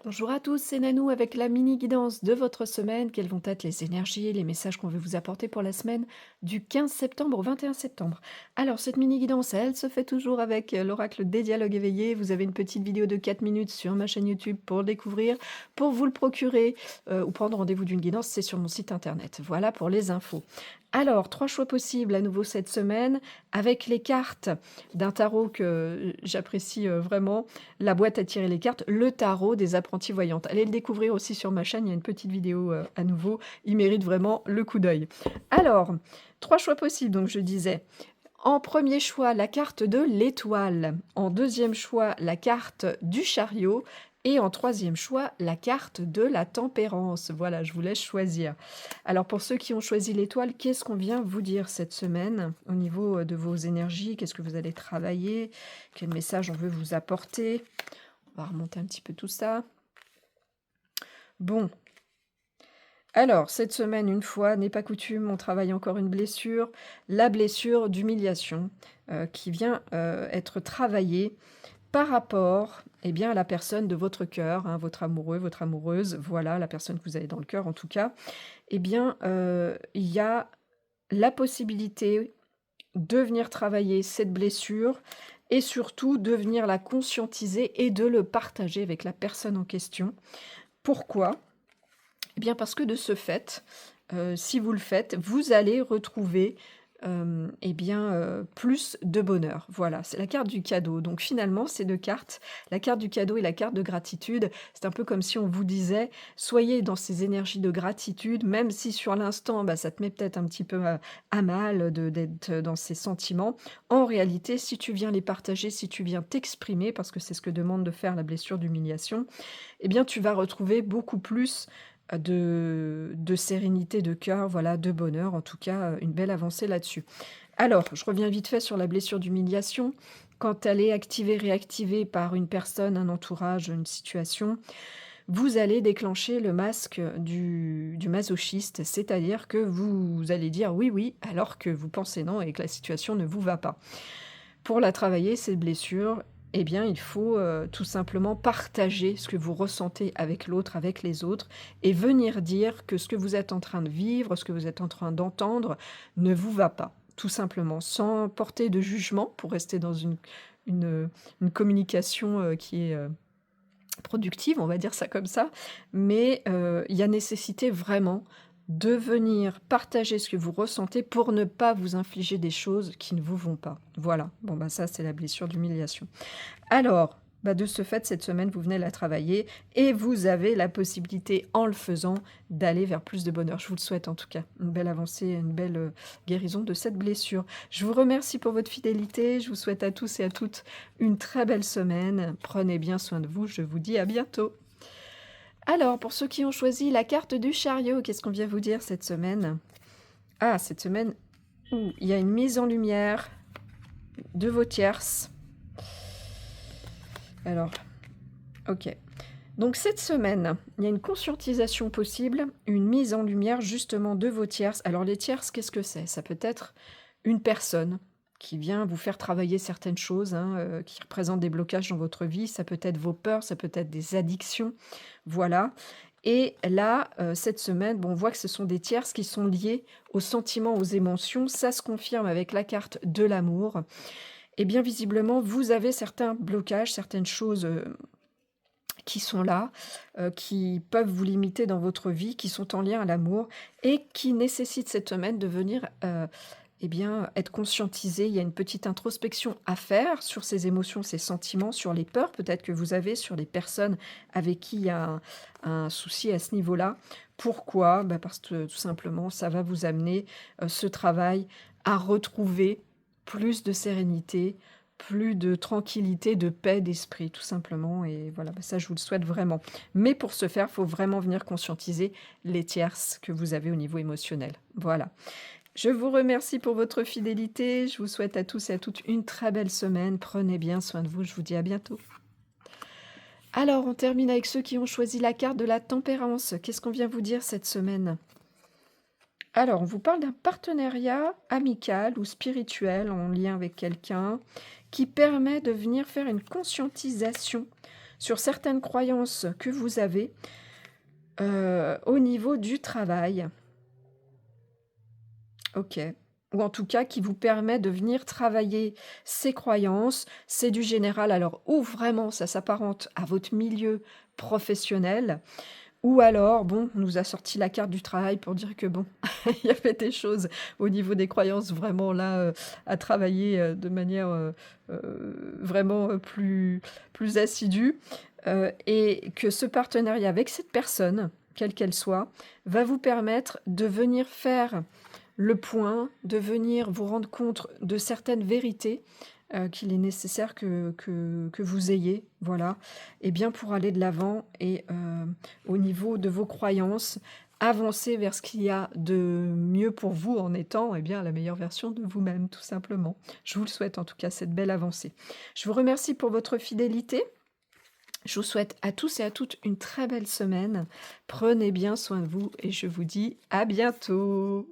Bonjour à tous, c'est Nanou avec la mini guidance de votre semaine. Quelles vont être les énergies, les messages qu'on veut vous apporter pour la semaine du 15 septembre au 21 septembre. Alors, cette mini guidance, elle se fait toujours avec l'oracle des dialogues éveillés. Vous avez une petite vidéo de 4 minutes sur ma chaîne YouTube pour le découvrir, pour vous le procurer ou prendre rendez-vous d'une guidance, c'est sur mon site internet. Voilà pour les infos. Alors, trois choix possibles à nouveau cette semaine avec les cartes d'un tarot que j'apprécie vraiment, la boîte à tirer les cartes, le tarot des apprenties voyantes. Allez le découvrir aussi sur ma chaîne, il y a une petite vidéo à nouveau, il mérite vraiment le coup d'œil. Alors, trois choix possibles, donc je disais. En premier choix, la carte de l'étoile. En deuxième choix, la carte du chariot. Et en troisième choix, la carte de la tempérance. Voilà, je vous laisse choisir. Alors pour ceux qui ont choisi l'étoile, qu'est-ce qu'on vient vous dire cette semaine au niveau de vos énergies? Qu'est-ce que vous allez travailler? Quel message on veut vous apporter? On va remonter un petit peu tout ça. Bon. Alors, cette semaine, une fois n'est pas coutume, on travaille encore une blessure, la blessure d'humiliation, qui vient, être travaillée par rapport, eh bien, à la personne de votre cœur, hein, votre amoureux, votre amoureuse, voilà, la personne que vous avez dans le cœur en tout cas. Eh bien, il y a la possibilité de venir travailler cette blessure et surtout de venir la conscientiser et de le partager avec la personne en question. Pourquoi? Eh bien, parce que de ce fait, si vous le faites, vous allez retrouver, eh bien, plus de bonheur. Voilà, c'est la carte du cadeau. Donc finalement, ces 2 cartes, la carte du cadeau et la carte de gratitude, c'est un peu comme si on vous disait: «Soyez dans ces énergies de gratitude, même si sur l'instant, bah, ça te met peut-être un petit peu, à mal de d'être dans ces sentiments. En réalité, si tu viens les partager, si tu viens t'exprimer, parce que c'est ce que demande de faire la blessure d'humiliation, eh bien, tu vas retrouver beaucoup plus, de sérénité de cœur, voilà, de bonheur, en tout cas, une belle avancée là-dessus. Alors, je reviens vite fait sur la blessure d'humiliation. Quand elle est activée, réactivée par une personne, un entourage, une situation, vous allez déclencher le masque du masochiste, c'est-à-dire que vous allez dire: «Oui, oui», alors que vous pensez non et que la situation ne vous va pas. Pour la travailler, cette blessure, eh bien, il faut, tout simplement partager ce que vous ressentez avec l'autre, avec les autres et venir dire que ce que vous êtes en train de vivre, ce que vous êtes en train d'entendre ne vous va pas, tout simplement, sans porter de jugement pour rester dans une communication, qui est, productive, on va dire ça comme ça, mais il y a nécessité vraiment de venir partager ce que vous ressentez pour ne pas vous infliger des choses qui ne vous vont pas. Voilà, bon bah ça c'est la blessure d'humiliation. Alors, bah, de ce fait, cette semaine, vous venez la travailler et vous avez la possibilité, en le faisant, d'aller vers plus de bonheur. Je vous le souhaite en tout cas, une belle avancée, une belle, guérison de cette blessure. Je vous remercie pour votre fidélité, je vous souhaite à tous et à toutes une très belle semaine. Prenez bien soin de vous, je vous dis à bientôt. Alors, pour ceux qui ont choisi la carte du chariot, qu'est-ce qu'on vient vous dire cette semaine? Ah, cette semaine, ouh, il y a une mise en lumière de vos tierces. Alors, OK. Donc cette semaine, il y a une conscientisation possible, une mise en lumière justement de vos tierces. Alors les tierces, qu'est-ce que c'est? Ça peut être une personne qui vient vous faire travailler certaines choses, hein, qui représentent des blocages dans votre vie. Ça peut être vos peurs, ça peut être des addictions, voilà. Et là, cette semaine, bon, on voit que ce sont des tierces qui sont liées aux sentiments, aux émotions. Ça se confirme avec la carte de l'amour. Et bien visiblement, vous avez certains blocages, certaines choses qui sont là, qui peuvent vous limiter dans votre vie, qui sont en lien à l'amour et qui nécessitent cette semaine de venir, eh bien, être conscientisé. Il y a une petite introspection à faire sur ces émotions, ces sentiments, sur les peurs peut-être que vous avez, sur les personnes avec qui il y a un souci à ce niveau-là. Pourquoi? Bah, parce que tout simplement, ça va vous amener, ce travail à retrouver plus de sérénité, plus de tranquillité, de paix d'esprit, tout simplement et voilà, bah, ça, je vous le souhaite vraiment. Mais pour ce faire, il faut vraiment venir conscientiser les tierces que vous avez au niveau émotionnel. Voilà. Je vous remercie pour votre fidélité. Je vous souhaite à tous et à toutes une très belle semaine. Prenez bien soin de vous. Je vous dis à bientôt. Alors, on termine avec ceux qui ont choisi la carte de la tempérance. Qu'est-ce qu'on vient vous dire cette semaine? Alors, on vous parle d'un partenariat amical ou spirituel en lien avec quelqu'un qui permet de venir faire une conscientisation sur certaines croyances que vous avez, au niveau du travail. OK. Ou en tout cas qui vous permet de venir travailler ces croyances. C'est du général, alors ou vraiment ça s'apparente à votre milieu professionnel, ou alors, bon, on nous a sorti la carte du travail pour dire que bon, il y avait des choses au niveau des croyances vraiment là, à travailler, de manière, vraiment, plus assidue, et que ce partenariat avec cette personne, quelle qu'elle soit, va vous permettre de venir faire le point, de venir vous rendre compte de certaines vérités, qu'il est nécessaire que vous ayez, voilà, et bien pour aller de l'avant et au niveau de vos croyances, avancer vers ce qu'il y a de mieux pour vous en étant, eh bien, la meilleure version de vous-même, tout simplement. Je vous le souhaite en tout cas, cette belle avancée. Je vous remercie pour votre fidélité. Je vous souhaite à tous et à toutes une très belle semaine. Prenez bien soin de vous et je vous dis à bientôt.